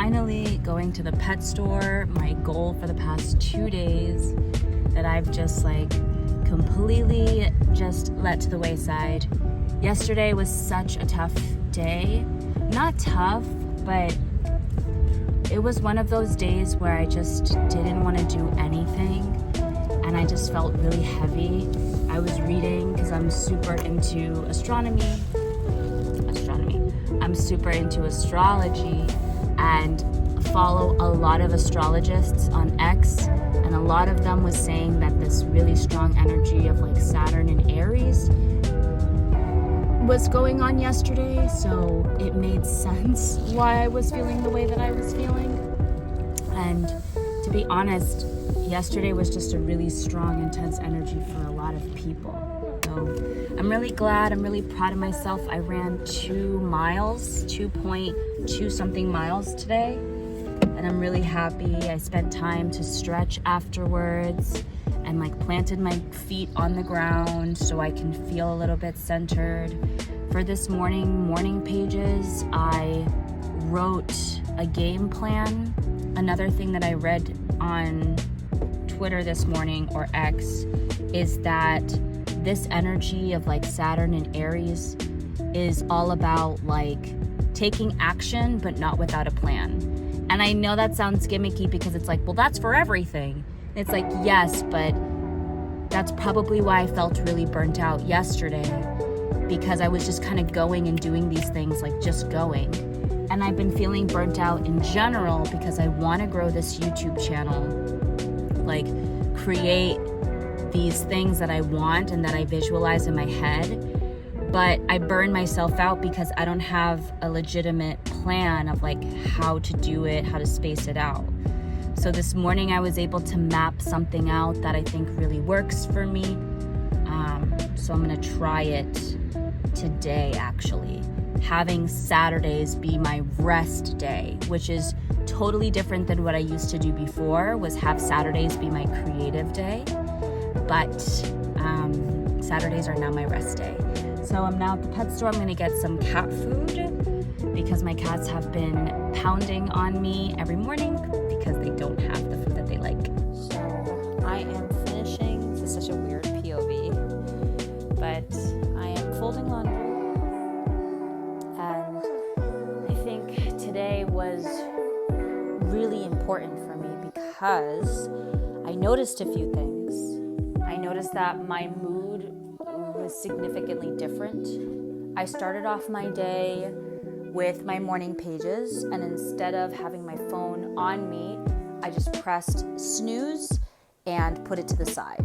finally going to the pet store, my goal for the past 2 days that I've just completely just let to the wayside. Yesterday was such a tough day. Not tough, but it was one of those days where I just didn't want to do anything and I just felt really heavy. I was reading because I'm super into astronomy. I'm super into astrology and follow a lot of astrologists on X, and a lot of them was saying that this really strong energy of Saturn and Aries was going on yesterday, so it made sense why I was feeling the way that I was feeling. And to be honest, yesterday was just a really strong, intense energy for a lot of people. So I'm really glad, I'm really proud of myself. I ran 2 miles, 2.2 something miles today, and I'm really happy. I spent time to stretch afterwards and planted my feet on the ground so I can feel a little bit centered. For this morning pages, I wrote a game plan. Another thing that I read on Twitter this morning, or X, is that this energy of Saturn and Aries is all about taking action but not without a plan. And I know that sounds gimmicky because it's well, that's for everything. It's yes, but that's probably why I felt really burnt out yesterday, because I was just kind of going and doing these things, just going. And I've been feeling burnt out in general because I want to grow this YouTube channel, create these things that I want and that I visualize in my head. But I burn myself out because I don't have a legitimate plan of how to do it, how to space it out. So this morning I was able to map something out that I think really works for me. So I'm gonna try it today, actually. Having Saturdays be my rest day, which is totally different than what I used to do before, was have Saturdays be my creative day. But Saturdays are now my rest day. So I'm now at the pet store. I'm gonna get some cat food because my cats have been pounding on me every morning because they don't have the food that they like. So I am finishing, this is such a weird POV, but I am folding laundry. And I think today was really important for me because I noticed a few things. I noticed that my mood was significantly different. I started off my day with my morning pages, and instead of having my phone on me, I just pressed snooze and put it to the side.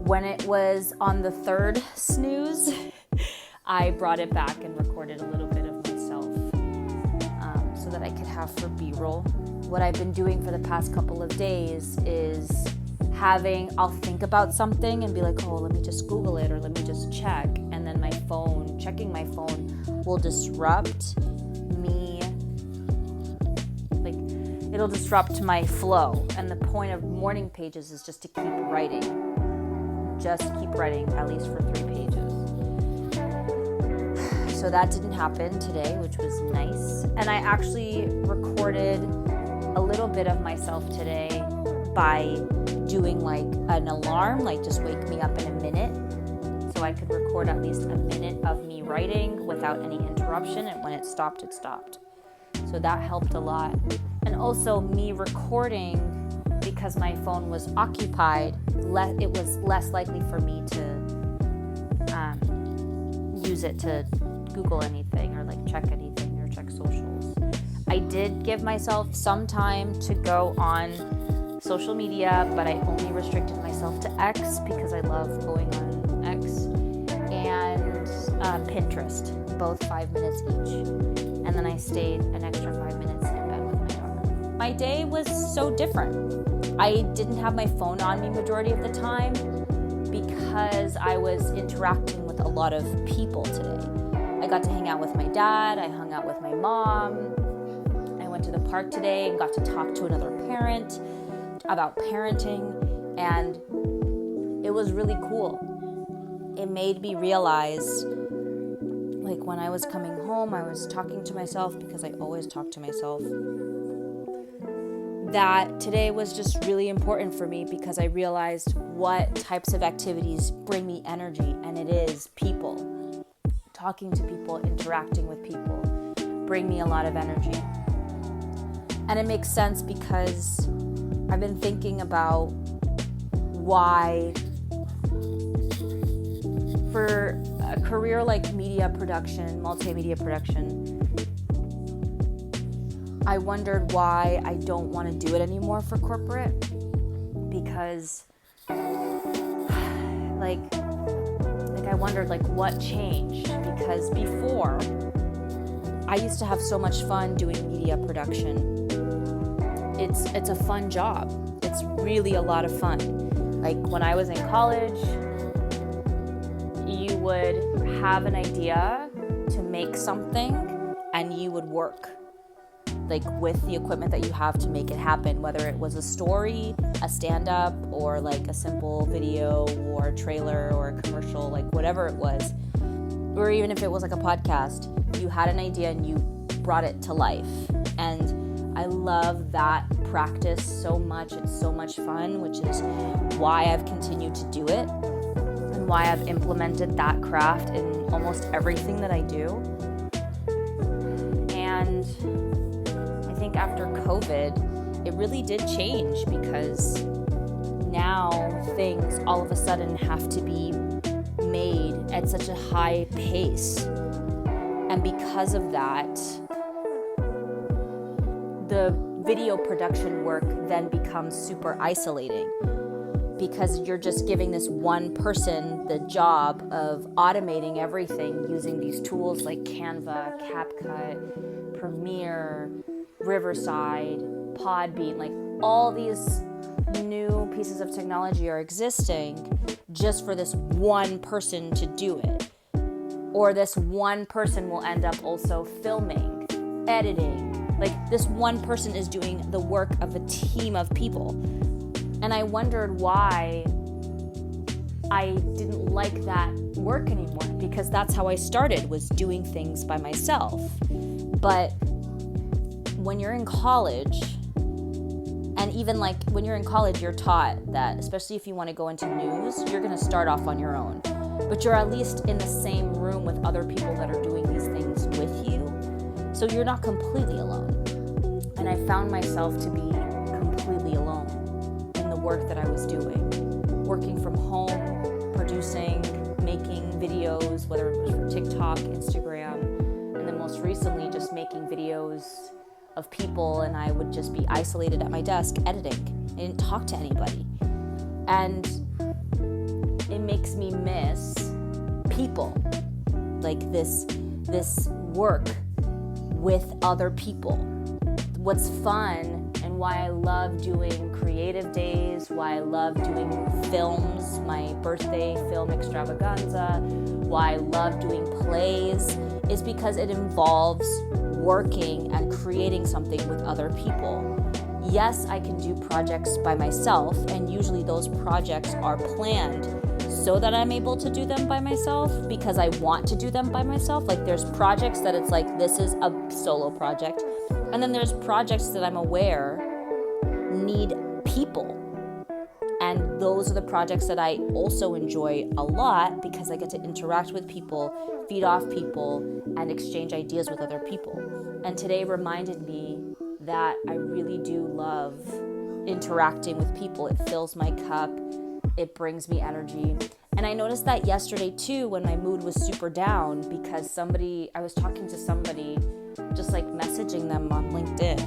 When it was on the 3rd snooze, I brought it back and recorded a little bit of myself so that I could have for B-roll. What I've been doing for the past couple of days is I'll think about something and be oh, let me just Google it or let me just check. And then checking my phone will disrupt me. It'll disrupt my flow. And the point of morning pages is just to keep writing. Just keep writing, at least for 3 pages. So that didn't happen today, which was nice. And I actually recorded a little bit of myself today by doing an alarm, just wake me up in a minute, so I could record at least a minute of me writing without any interruption, and when it stopped, it stopped. So that helped a lot. And also me recording, because my phone was occupied, it was less likely for me to use it to Google anything or check anything or check socials. I did give myself some time to go on social media, but I only restricted myself to X because I love going on X, and Pinterest, both 5 minutes each. And then I stayed an extra 5 minutes in bed with my daughter. My day was so different. I didn't have my phone on me majority of the time because I was interacting with a lot of people today. I got to hang out with my dad, I hung out with my mom, I went to the park today and got to talk to another parent about parenting, and it was really cool. It made me realize, when I was coming home, I was talking to myself because I always talk to myself. that today was just really important for me because I realized what types of activities bring me energy, and it is people. Talking to people, interacting with people bring me a lot of energy. And it makes sense because I've been thinking about why for a career like media production, multimedia production, I wondered why I don't want to do it anymore for corporate, because like I wondered what changed, because before I used to have so much fun doing media production. It's a fun job. It's really a lot of fun. Like when I was in college, you would have an idea to make something and you would work with the equipment that you have to make it happen, whether it was a story, a stand-up, or a simple video or a trailer or a commercial, whatever it was, or even if it was a podcast, you had an idea and you brought it to life. And I love that practice so much. It's so much fun, which is why I've continued to do it and why I've implemented that craft in almost everything that I do. And I think after COVID, it really did change, because now things all of a sudden have to be made at such a high pace. And because of that, the video production work then becomes super isolating, because you're just giving this one person the job of automating everything using these tools like Canva, CapCut, Premiere, Riverside, Podbean, all these new pieces of technology are existing just for this one person to do it. Or this one person will end up also filming, editing. This one person is doing the work of a team of people. And I wondered why I didn't like that work anymore, because that's how I started, was doing things by myself. But when you're in college, and even when you're in college, you're taught that, especially if you want to go into news, you're going to start off on your own. But you're at least in the same room with other people that are doing these things with you. So you're not completely alone. And I found myself to be completely alone in the work that I was doing. Working from home, producing, making videos, whether it was for TikTok, Instagram, and then most recently just making videos of people, and I would just be isolated at my desk editing. I didn't talk to anybody. And it makes me miss people, this work with other people. What's fun and why I love doing creative days, why I love doing films, my birthday film extravaganza, why I love doing plays, is because it involves working and creating something with other people. Yes, I can do projects by myself, and usually those projects are planned so that I'm able to do them by myself because I want to do them by myself. There's projects that it's this is a solo project, and then there's projects that I'm aware need people. And those are the projects that I also enjoy a lot because I get to interact with people, feed off people, and exchange ideas with other people. And today reminded me that I really do love interacting with people. It fills my cup. It brings me energy. And I noticed that yesterday too, when my mood was super down, because I was talking to somebody, just messaging them on LinkedIn.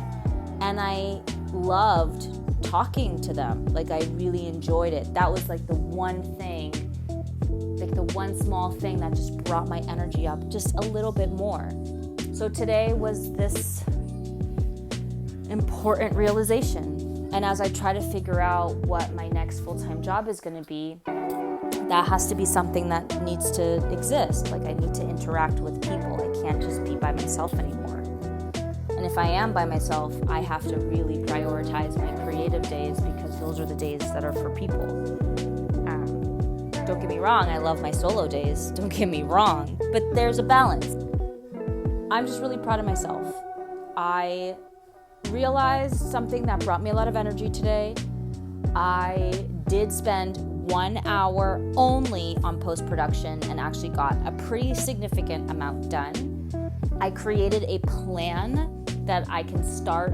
And I loved talking to them. I really enjoyed it. That was the one thing, the one small thing that just brought my energy up just a little bit more. So today was this important realization. And as I try to figure out what my next full-time job is going to be, that has to be something that needs to exist. I need to interact with people. I can't just be by myself anymore. And if I am by myself, I have to really prioritize my creative days, because those are the days that are for people. Don't get me wrong, I love my solo days. Don't get me wrong. But there's a balance. I'm just really proud of myself. I realized something that brought me a lot of energy today. I did spend 1 hour only on post-production and actually got a pretty significant amount done. I created a plan that I can start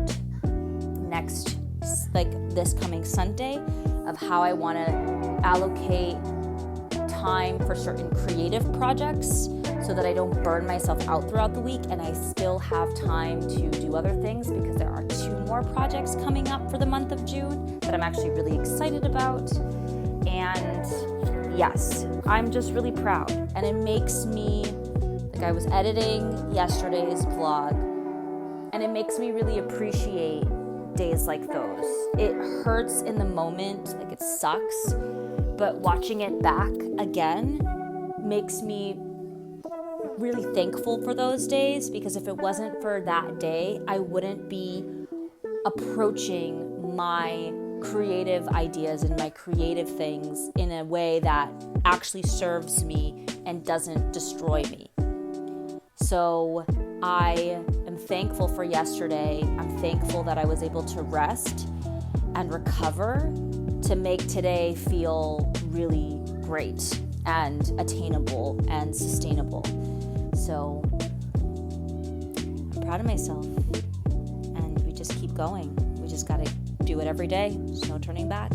this coming Sunday of how I want to allocate time for certain creative projects so that I don't burn myself out throughout the week and I still have time to do other things, because there are 2 more projects coming up for the month of June that I'm actually really excited about. And yes, I'm just really proud. And it makes me, like, I was editing yesterday's vlog, and it makes me really appreciate days like those. It hurts in the moment, like it sucks, but watching it back again makes me really thankful for those days, because if it wasn't for that day, I wouldn't be approaching my creative ideas and my creative things in a way that actually serves me and doesn't destroy me. So I am thankful for yesterday. I'm thankful that I was able to rest and recover to make today feel really great and attainable and sustainable. So I'm proud of myself, and we just keep going. We just got to do it every day. There's no turning back.